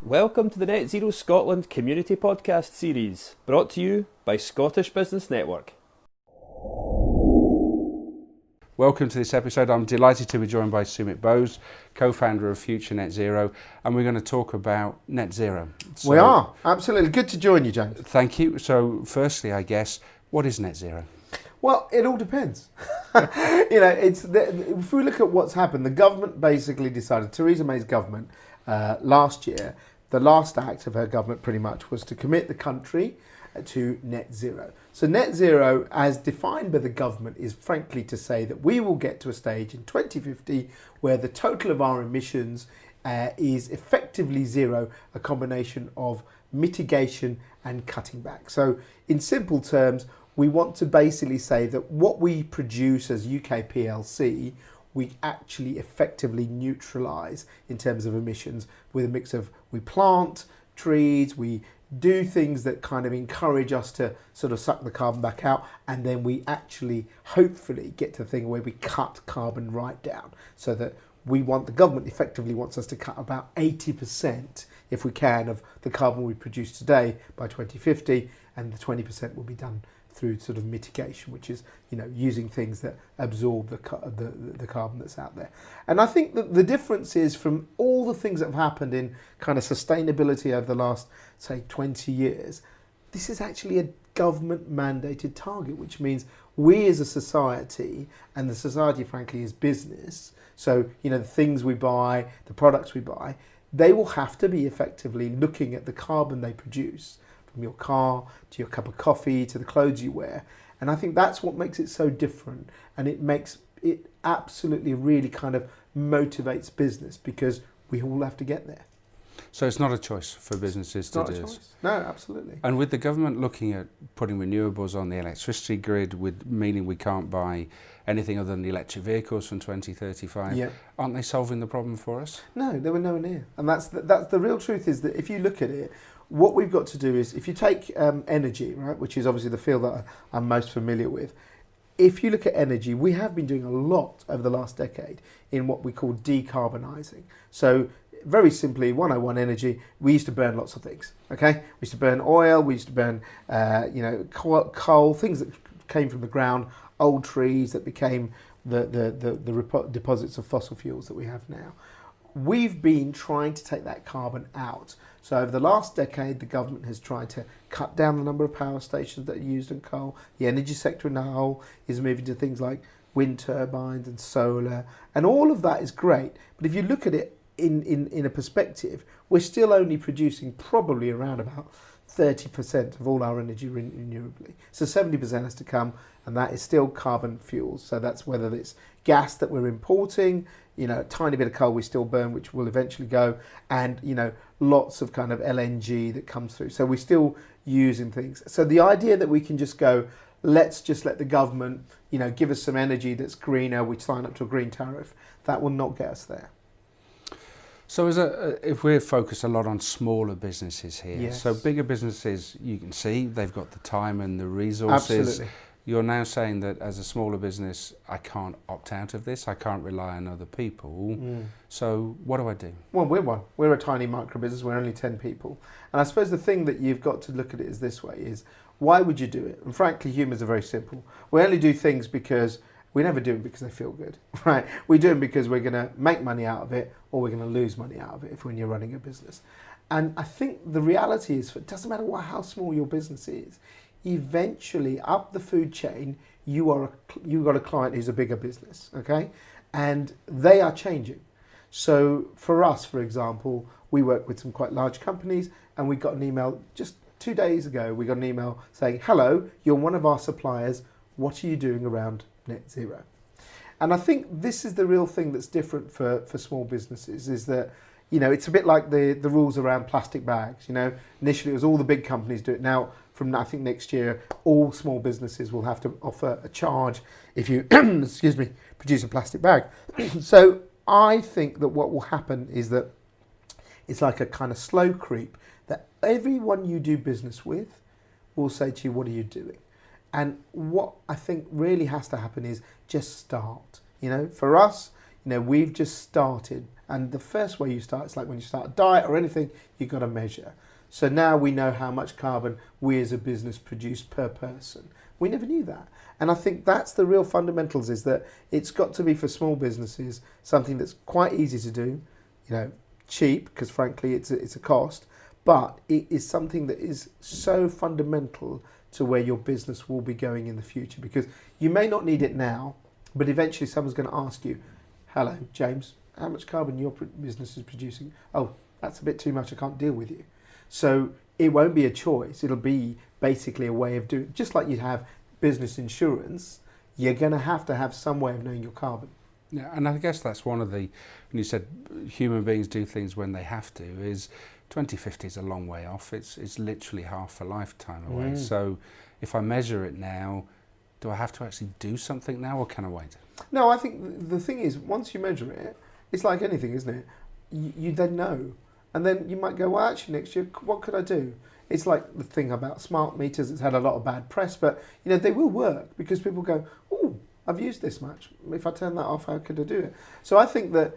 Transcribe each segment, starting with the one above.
Welcome to the NetZero Scotland Community Podcast Series, brought to you by Scottish Business Network. Welcome to this episode. I'm delighted to be joined by Sumit Bose, co-founder of Future NetZero, and we're going to talk about NetZero. We are, absolutely. Good to join you, James. Thank you. So firstly, I guess, what is NetZero? Well, it all depends. If we look at what's happened, the government basically decided, Theresa May's government last year, the last act of her government pretty much was to commit the country to net zero. So net zero, as defined by the government, is frankly to say that we will get to a stage in 2050 where the total of our emissions is effectively zero, a combination of mitigation and cutting back. So in simple terms, we want to basically say that what we produce as UK PLC, we actually effectively neutralise in terms of emissions with a mix of we plant trees, we do things that kind of encourage us to sort of suck the carbon back out, and then we actually hopefully get to the thing where we cut carbon right down, so that the government effectively wants us to cut about 80% if we can of the carbon we produce today by 2050, and the 20% will be done through sort of mitigation, which is, using things that absorb the carbon that's out there. And I think that the difference is, from all the things that have happened in kind of sustainability over the last, say, 20 years, this is actually a government mandated target, which means we as a society, and the society frankly is business, so the things we buy, the products we buy, they will have to be effectively looking at the carbon they produce, from your car to your cup of coffee to the clothes you wear. And I think that's what makes it so different, and it makes it absolutely really kind of motivates business, because we all have to get there. So it's not a choice for businesses to do this? No, absolutely. And with the government looking at putting renewables on the electricity grid, meaning we can't buy anything other than electric vehicles from 2035, aren't they solving the problem for us? No, they were nowhere near. And that's the real truth, is that if you look at it, what we've got to do is, if you take energy, right, which is obviously the field that I'm most familiar with, if you look at energy, we have been doing a lot over the last decade in what we call decarbonising. So very simply, 101 energy, we used to burn lots of things, okay? We used to burn oil, we used to burn coal, things that came from the ground, old trees that became the deposits of fossil fuels that we have now. We've been trying to take that carbon out. So over the last decade, the government has tried to cut down the number of power stations that are used on coal. The energy sector in the whole is moving to things like wind turbines and solar, and all of that is great. But if you look at it in a perspective, we're still only producing probably around about 30% of all our energy renewably. So 70% has to come, and that is still carbon fuels. So that's whether it's gas that we're importing, a tiny bit of coal we still burn, which will eventually go, and lots of kind of LNG that comes through. So we're still using things. So the idea that we can just go, let's just let the government, give us some energy that's greener, we sign up to a green tariff, that will not get us there. So if we're focused a lot on smaller businesses here, yes. So bigger businesses, you can see they've got the time and the resources. Absolutely. You're now saying that as a smaller business, I can't opt out of this, I can't rely on other people. So what do I do? Well, we're one. We're a tiny micro business, we're only 10 people. And I suppose the thing that you've got to look at it is this way, is why would you do it? And frankly, humans are very simple. We only do things because we never do them because they feel good, right? We do them because we're going to make money out of it, or we're going to lose money out of it when you're running a business. And I think the reality is, it doesn't matter how small your business is, eventually up the food chain, you've got a client who's a bigger business, okay? And they are changing. So for us, for example, we work with some quite large companies, and we got an email just 2 days ago, we got an email saying, hello, you're one of our suppliers, what are you doing around net zero? And I think this is the real thing that's different for small businesses, is that it's a bit like the rules around plastic bags. Initially it was all the big companies do it. Now, from I think next year, all small businesses will have to offer a charge if you, produce a plastic bag. So I think that what will happen is that it's like a kind of slow creep, that everyone you do business with will say to you, what are you doing? And what I think really has to happen is just start. For us, we've just started And the first way you start, it's like when you start a diet or anything, you've got to measure. So now we know how much carbon we as a business produce per person. We never knew that. And I think that's the real fundamentals, is that it's got to be for small businesses something that's quite easy to do, cheap, because frankly it's a cost, but it is something that is so fundamental to where your business will be going in the future, because you may not need it now, but eventually someone's going to ask you, hello, James, how much carbon your business is producing? Oh, that's a bit too much, I can't deal with you. So it won't be a choice, it'll be basically a way of doing, just like you'd have business insurance, you're going to have some way of knowing your carbon. Yeah, and I guess that's one of the, when you said human beings do things when they have to, is 2050 is a long way off. It's literally half a lifetime away. So if I measure it now, do I have to actually do something now, or can I wait? No, I think the thing is, once you measure it, it's like anything, isn't it? You then know. And then you might go, well, actually next year, what could I do? It's like the thing about smart meters. It's had a lot of bad press, but they will work, because people go, oh, I've used this much. If I turn that off, how could I do it? So I think that,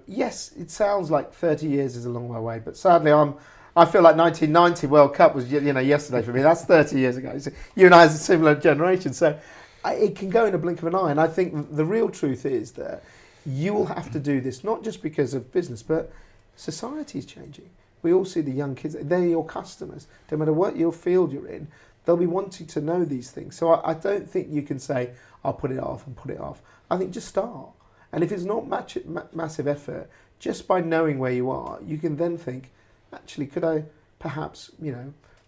yes, it sounds like 30 years is a long way away, but sadly I feel like 1990 World Cup was, yesterday for me. That's 30 years ago. So you and I is a similar generation. So it can go in a blink of an eye. And I think the real truth is that you will have to do this, not just because of business, but society is changing. We all see the young kids, they're your customers. No matter what your field you're in, they'll be wanting to know these things. So I don't think you can say, I'll put it off and put it off. I think just start. And if it's not massive effort, just by knowing where you are, you can then think, actually, could I perhaps,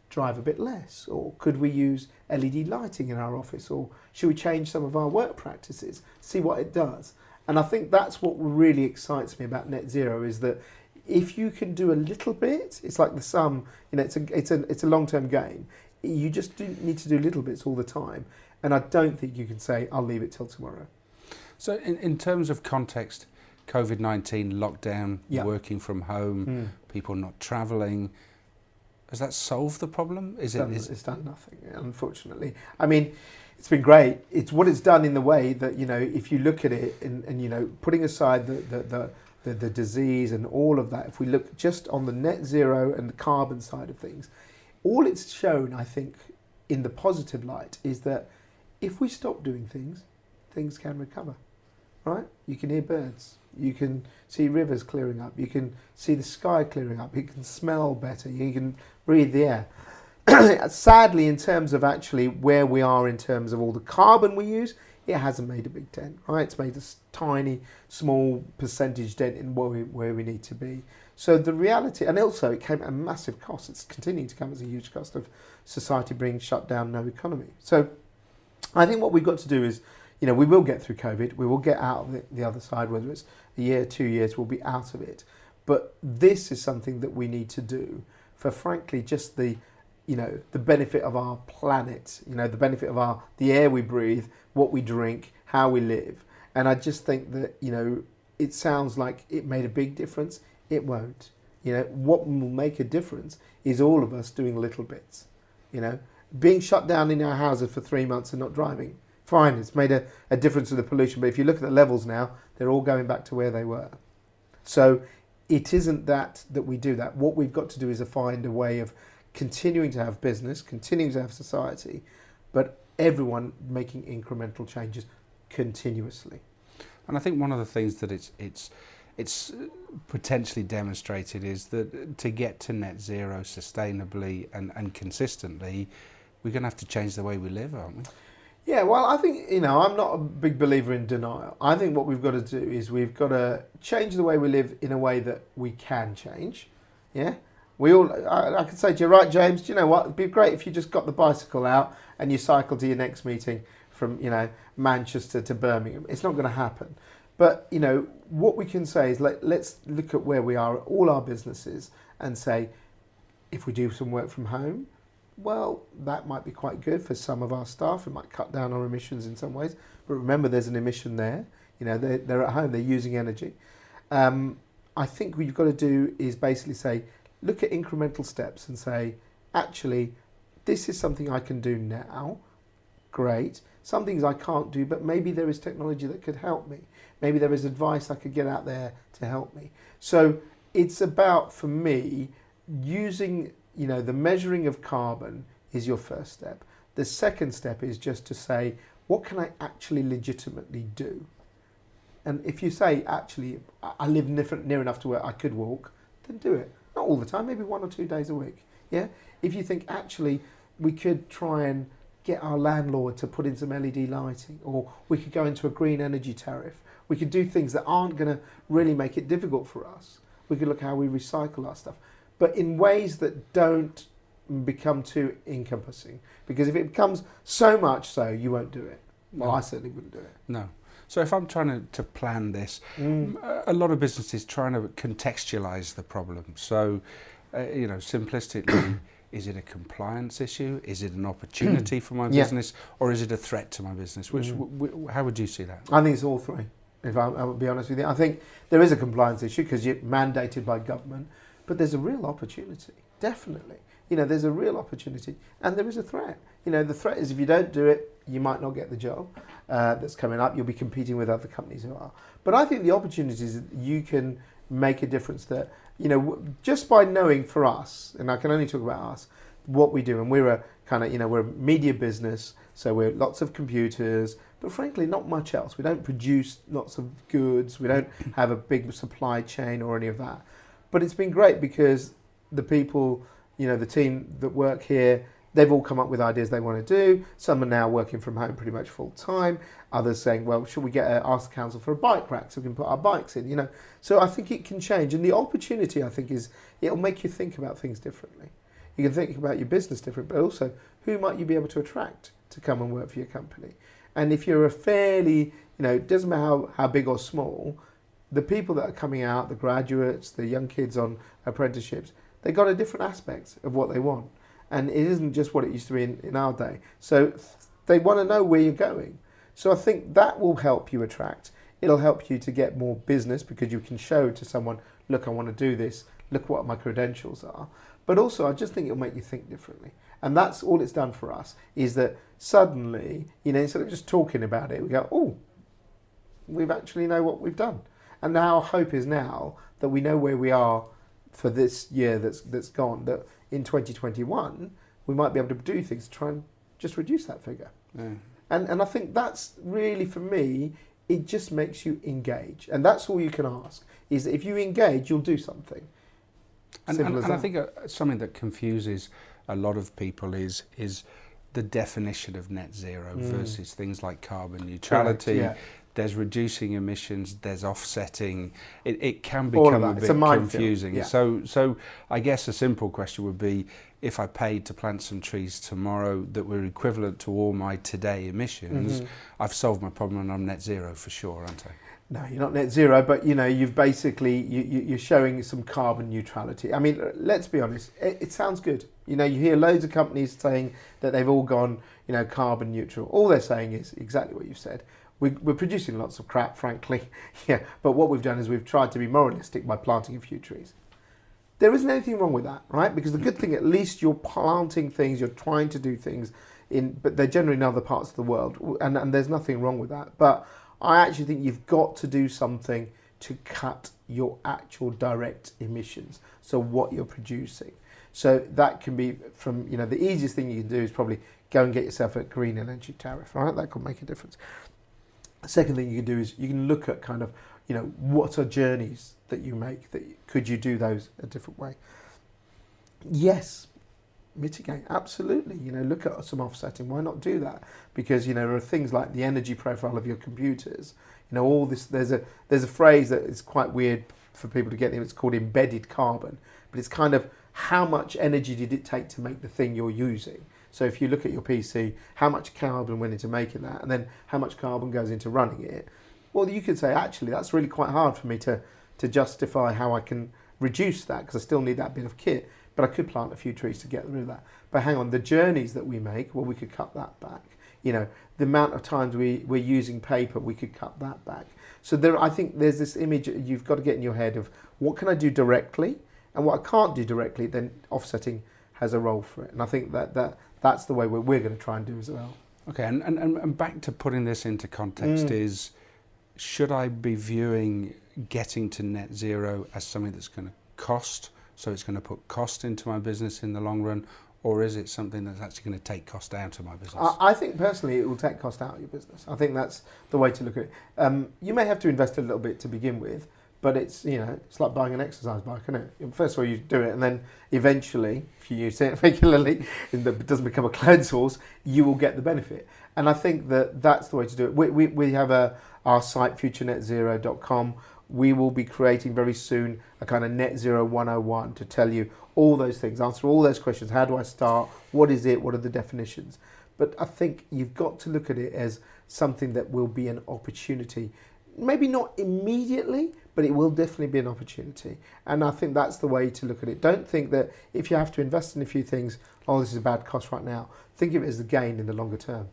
drive a bit less? Or could we use LED lighting in our office? Or should we change some of our work practices? See what it does. And I think that's what really excites me about NetZero, is that if you can do a little bit, it's like the sum, it's a long-term gain. You just need to do little bits all the time. And I don't think you can say, I'll leave it till tomorrow. So in terms of context, COVID-19, lockdown, working from home, people not travelling, has that solved the problem? It's done nothing, unfortunately. I mean, it's been great. It's what it's done in the way that, if you look at it and putting aside the disease and all of that, if we look just on the net zero and the carbon side of things, all it's shown, I think, in the positive light, is that if we stop doing things, things can recover, right? You can hear birds, you can see rivers clearing up, you can see the sky clearing up, you can smell better, you can breathe the air. Sadly, in terms of actually where we are in terms of all the carbon we use, it hasn't made a big dent, right? It's made a tiny, small percentage dent in where we need to be. So the reality, and also it came at a massive cost. It's continuing to come as a huge cost of society being shut down, no economy. So I think what we've got to do is, we will get through COVID. We will get out of the other side, whether it's a year, 2 years, we'll be out of it. But this is something that we need to do for, frankly, just the benefit of our planet, the benefit of the air we breathe, what we drink, how we live. And I just think that, it sounds like it made a big difference. It won't. What will make a difference is all of us doing little bits. Being shut down in our houses for 3 months and not driving, fine, it's made a difference to the pollution. But if you look at the levels now, they're all going back to where they were. So it isn't that we do that. What we've got to do is to find a way of continuing to have business, continuing to have society, but everyone making incremental changes continuously. And I think one of the things that it's potentially demonstrated is that to get to net zero sustainably and consistently, we're going to have to change the way we live, aren't we? Yeah, well, I think, I'm not a big believer in denial. I think what we've got to do is we've got to change the way we live in a way that we can change. Yeah? I could say to you, right, James, do you know what? It'd be great if you just got the bicycle out and you cycle to your next meeting from, Manchester to Birmingham. It's not going to happen. But, what we can say is let's look at where we are, all our businesses, and say, if we do some work from home, well, that might be quite good for some of our staff. It might cut down our emissions in some ways. But remember, there's an emission there. They're at home, they're using energy. I think what you've got to do is basically say, look at incremental steps and say, actually, this is something I can do now. Great. some things I can't do, but maybe there is technology that could help me. Maybe there is advice I could get out there to help me. So it's about, for me, using, the measuring of carbon is your first step. The second step is just to say, what can I actually legitimately do? And if you say, actually, I live near enough to where I could walk, then do it. Not all the time, maybe 1 or 2 days a week. Yeah. If you think, actually, we could try and get our landlord to put in some LED lighting, or we could go into a green energy tariff. We could do things that aren't going to really make it difficult for us. We could look at how we recycle our stuff, but in ways that don't become too encompassing. Because if it becomes so much so, you won't do it. Well, I certainly wouldn't do it. No. So if I'm trying to plan this, a lot of businesses trying to contextualize the problem. So, simplistically, is it a compliance issue? Is it an opportunity for my business? Or is it a threat to my business? How would you see that? I think it's all three, if I would be honest with you. I think there is a compliance issue because you're mandated by government, but there's a real opportunity, definitely. There's a real opportunity, and there is a threat. The threat is if you don't do it, you might not get the job that's coming up. You'll be competing with other companies who are. But I think the opportunity is that you can make a difference that, just by knowing for us, and I can only talk about us, what we do, and we're a kind of, we're a media business, so we're lots of computers, but frankly, not much else. We don't produce lots of goods. We don't have a big supply chain or any of that. But it's been great because the people, the team that work here, they've all come up with ideas they want to do. Some are now working from home pretty much full time. Others saying, well, should we ask the council for a bike rack so we can put our bikes in, So I think it can change. And the opportunity, I think, is it'll make you think about things differently. You can think about your business different, but also who might you be able to attract to come and work for your company? And if you're a fairly, it doesn't matter how big or small, the people that are coming out, the graduates, the young kids on apprenticeships, they've got a different aspect of what they want. And it isn't just what it used to be in our day. So they want to know where you're going. So I think that will help you attract. It'll help you to get more business because you can show to someone, look, I want to do this. Look what my credentials are. But also, I just think it'll make you think differently. And that's all it's done for us, is that suddenly, instead of just talking about it, we go, oh, we actually know what we've done. And now our hope is now that we know where we are for this year that's gone, that in 2021, we might be able to do things to try and just reduce that figure. Yeah. And I think that's really, for me, it just makes you engage. And that's all you can ask, is that if you engage, you'll do something. And I think something that confuses a lot of people is the definition of net zero versus things like carbon neutrality. Correct, yeah. There's reducing emissions, there's offsetting. It can become a bit confusing. Yeah. So I guess a simple question would be, if I paid to plant some trees tomorrow that were equivalent to all my today emissions, I've solved my problem and I'm net zero for sure, aren't I? No, you're not net zero, but you've basically, you're showing some carbon neutrality. I mean, let's be honest, it sounds good. You hear loads of companies saying that they've all gone, carbon neutral. All they're saying is exactly what you've said. We're producing lots of crap, frankly, yeah. But what we've done is we've tried to be moralistic by planting a few trees. There isn't anything wrong with that, right? Because the good thing, at least you're planting things, you're trying to do things but they're generally in other parts of the world, and there's nothing wrong with that. But I actually think you've got to do something to cut your actual direct emissions, so what you're producing. So that can be from, the easiest thing you can do is probably go and get yourself a green energy tariff, right? That could make a difference. The second thing you can do is you can look at kind of, what are journeys that you make, could you do those a different way? Yes, mitigate, absolutely. Look at some offsetting. Why not do that? Because there are things like the energy profile of your computers. All this. There's a phrase that is quite weird for people to get in. It's called embedded carbon, but it's kind of how much energy did it take to make the thing you're using. So if you look at your PC, how much carbon went into making that, and then how much carbon goes into running it. Well, you could say actually that's really quite hard for me to justify how I can reduce that, because I still need that bit of kit. But I could plant a few trees to get rid of that. But hang on, the journeys that we make, well, we could cut that back. The amount of times we're using paper, we could cut that back. So I think there's this image you've got to get in your head of what can I do directly, and what I can't do directly, then offsetting has a role for it. And I think that's the way we're going to try and do as well. Okay, and back to putting this into context is, should I be viewing getting to net zero as something that's going to cost, so it's going to put cost into my business in the long run, or is it something that's actually going to take cost out of my business? I think personally it will take cost out of your business. I think that's the way to look at it. You may have to invest a little bit to begin with, but it's it's like buying an exercise bike, isn't it? First of all, you do it, and then eventually, if you use it regularly, and it doesn't become a clothes horse, you will get the benefit. And I think that that's the way to do it. We have our site, futurenetzero.com. We will be creating very soon a kind of Net Zero 101 to tell you all those things, answer all those questions. How do I start? What is it? What are the definitions? But I think you've got to look at it as something that will be an opportunity. Maybe not immediately, but it will definitely be an opportunity. And I think that's the way to look at it. Don't think that if you have to invest in a few things, oh, this is a bad cost right now. Think of it as a gain in the longer term.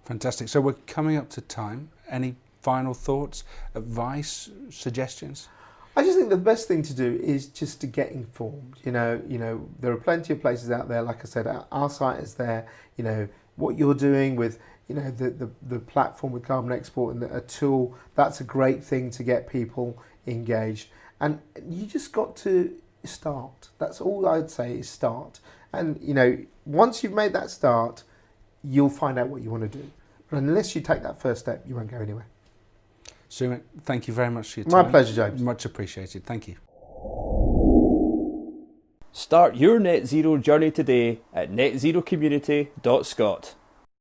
Fantastic. So we're coming up to time. Any final thoughts, advice, suggestions? I just think the best thing to do is just to get informed. There are plenty of places out there. Like I said, our site is there. What you're doing with the platform with Carbon Export and a tool, that's a great thing to get people engaged. And you just got to start. That's all I'd say is start. And once you've made that start, you'll find out what you want to do. But unless you take that first step, you won't go anywhere. Sumit, thank you very much for your time. My pleasure, James. Much appreciated. Thank you. Start your net zero journey today at netzerocommunity.scot.